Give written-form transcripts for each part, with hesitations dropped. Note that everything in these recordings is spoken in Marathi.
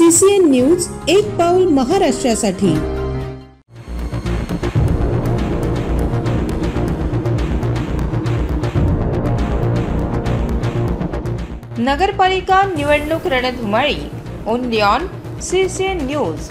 CCN न्यूज, एक पाऊल महाराष्ट्रासाठी। नगरपालिका निवडणूक रणधुमाळी ओनली ऑन CCN न्यूज।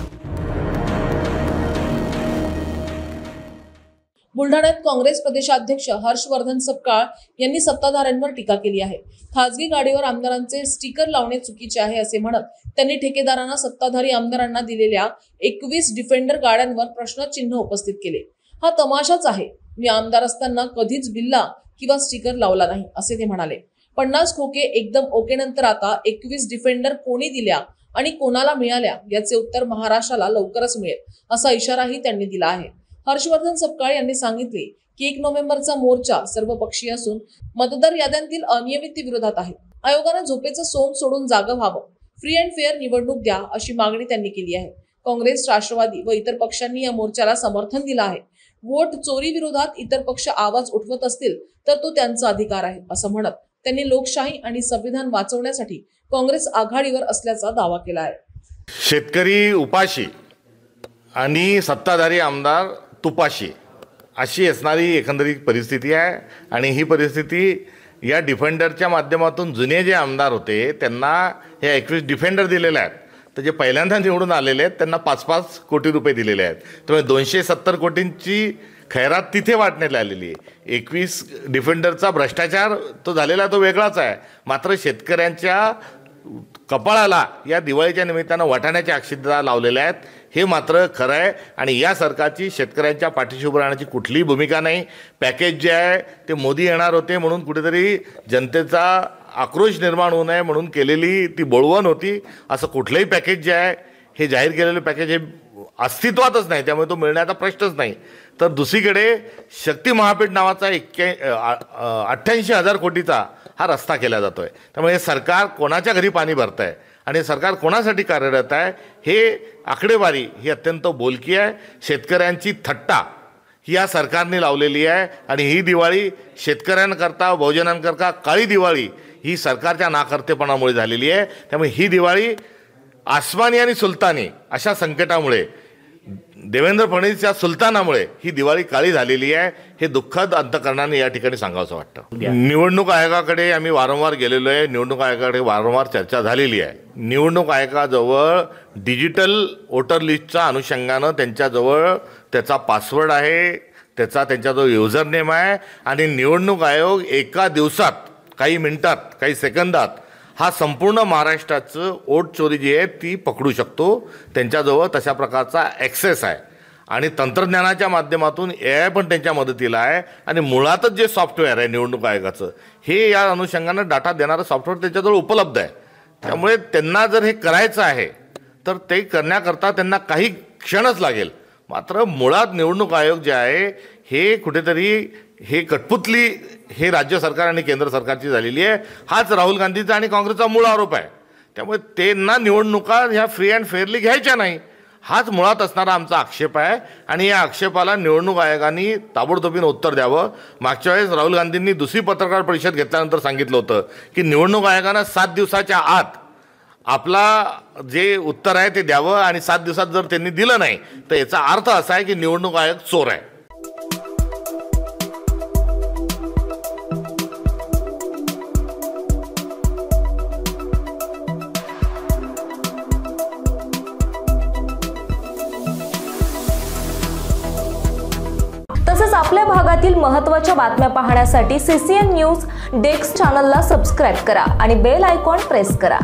बुलढाण्यात काँग्रेस प्रदेशाध्यक्ष हर्षवर्धन सपकाळ यांनी सत्ताधाऱ्यांवर टीका केली आहे। खासगी गाडीवर आमदारांचे स्टिकर लावणे चुकीचे आहे असे म्हणत त्यांनी ठेकेदारांना सत्ताधारी आमदारांना दिलेल्या 21 डिफेंडर गाड्यांवर प्रश्नचिन्ह उपस्थित केले। हा तमाशाच आहे। मी आमदार असताना कधीच बिल्ला किंवा स्टिकर लावला नाही असे ते म्हणाले। 50 खोके एकदम ओके नंतर आता 21 डिफेंडर कोणी दिल्या आणि कोणाला मिळाल्या याचे उत्तर महाराष्ट्राला लवकरच मिळेल असा इशाराही त्यांनी दिला आहे। हर्षवर्धन सपकाळ यांनी सांगितले की 1 नोव्हेंबरचा मोर्चा सर्वपक्षीय असून मतदार याद्यांतील अनियमिततेविरोधात आहे। आयोगाने झोपेचं सोंग सोडून जागं व्हावं, फ्री अँड फेअर निवडणूक द्या अशी मागणी त्यांनी केली आहे। काँग्रेस, राष्ट्रवादी व इतर पक्षांनी या मोर्चाला समर्थन दिलं आहे। वोट चोरी विरोधात इतर पक्ष आवाज उठवत असतील तर तो त्यांचा अधिकार आहे असं म्हणत त्यांनी लोकशाही आणि संविधान वाचवण्यासाठी काँग्रेस आघाडीवर असल्याचा दावा केला आहे। शेतकरी उपाशी आणि सत्ताधारी आमदार तुपाशी अशी असणारी एकंदरीत परिस्थिती आहे आणि ही परिस्थिती या डिफेंडरच्या माध्यमातून जुने जे आमदार होते त्यांना हे 21 डिफेंडर दिलेले आहेत। तर जे पहिल्यांदा निवडून आलेले आहेत त्यांना 5-5 कोटी रुपये दिलेले आहेत। त्यामुळे 270 कोटींची खैरात तिथे वाटण्यात आलेली आहे। 21 डिफेंडरचा भ्रष्टाचार तो झालेला तो वेगळाच आहे, मात्र शेतकऱ्यांच्या कपाळाला या दिवाळीच्या निमित्तानं वाटाण्याच्या अक्षता लावलेल्या आहेत हे मात्र खरं आहे। आणि या सरकारची शेतकऱ्यांच्या पाठीशी उभं राहण्याची कुठलीही भूमिका नाही। पॅकेज जे आहे ते मोदी येणार होते म्हणून कुठेतरी जनतेचा आक्रोश निर्माण होऊ नये म्हणून केलेली ती बोळवण होती। असं कुठलंही पॅकेज जे आहे हे जाहीर केलेलं पॅकेज हे अस्तित्वातच नाही, त्यामुळे तो मिळण्याचा प्रश्नच नाही। तर दुसरीकडे शक्ती महापीठ नावाचा 88,000 कोटीचा हा रस्ता केला जातो आहे। त्यामुळे हे सरकार कोणाच्या घरी पाणी भरत आहे आणि सरकार कोणासाठी कार्यरत आहे हे आकडेवारी ही अत्यंत बोलकी आहे। शेतकऱ्यांची थट्टा ही या सरकारने लावलेली आहे आणि ही दिवाळी शेतकऱ्यांकरता बहुजनांकरता काळी दिवाळी ही सरकारच्या नाकर्तेपणामुळे झालेली आहे। त्यामुळे ही दिवाळी आसमानी आणि सुलतानी अशा संकटामुळे देवेंद्र फडणवीस या सुलतानामुळे ही दिवाळी काळी झालेली आहे हे दुःखद अंतकरणाने या ठिकाणी सांगावंसं वाटतं। निवडणूक आयोगाकडे आम्ही वारंवार गेलेलो आहे, निवडणूक आयोगाकडे वारंवार चर्चा झालेली आहे। निवडणूक आयोगाजवळ डिजिटल वोटर लिस्टच्या अनुषंगानं त्यांच्याजवळ त्याचा पासवर्ड आहे, त्यांच्याजवळ युजर नेम आहे आणि निवडणूक आयोग एका दिवसात, काही मिनिटात, काही सेकंदात हा संपूर्ण महाराष्ट्राचं वोट चोरी जी आहे ती पकडू शकतो। त्यांच्याजवळ तशा प्रकारचा ॲक्सेस आहे आणि तंत्रज्ञानाच्या माध्यमातून AI पण त्यांच्या मदतीला आहे आणि मुळातच जे सॉफ्टवेअर आहे निवडणूक आयोगाचं हे या अनुषंगानं डाटा देणारं सॉफ्टवेअर त्यांच्याजवळ उपलब्ध आहे। त्यामुळे त्यांना जर हे करायचं आहे तर ते करण्याकरता त्यांना काही क्षणच लागेल, मात्र मुळात निवडणूक आयोग जे आहे हे कुठेतरी हे कठपुतली हे राज्य सरकार आणि केंद्र सरकारची झालेली आहे। हाच राहुल गांधीचा आणि काँग्रेसचा मूळ आरोप आहे। त्यामुळे त्यांना निवडणुका ह्या फ्री अँड फेअरली घ्यायच्या नाही हाच मुळात असणारा आमचा आक्षेप आहे आणि या आक्षेपाला निवडणूक आयोगाने ताबडतोबीनं उत्तर द्यावं। मागच्या वेळेस राहुल गांधींनी दुसरी पत्रकार परिषद घेतल्यानंतर सांगितलं होतं की निवडणूक आयोगानं 7 दिवसाच्या आत आपला जे उत्तर आहे ते द्यावं आणि 7 दिवसात जर त्यांनी दिलं नाही तर याचा अर्थ असा आहे की निवडणूक आयोग चोर आहे। तसेच आपल्या भागातील महत्त्वाच्या बातम्या पाहण्यासाठी CCN न्यूज डेस्क चॅनलला सबस्क्राइब करा आणि बेल आयकॉन प्रेस करा।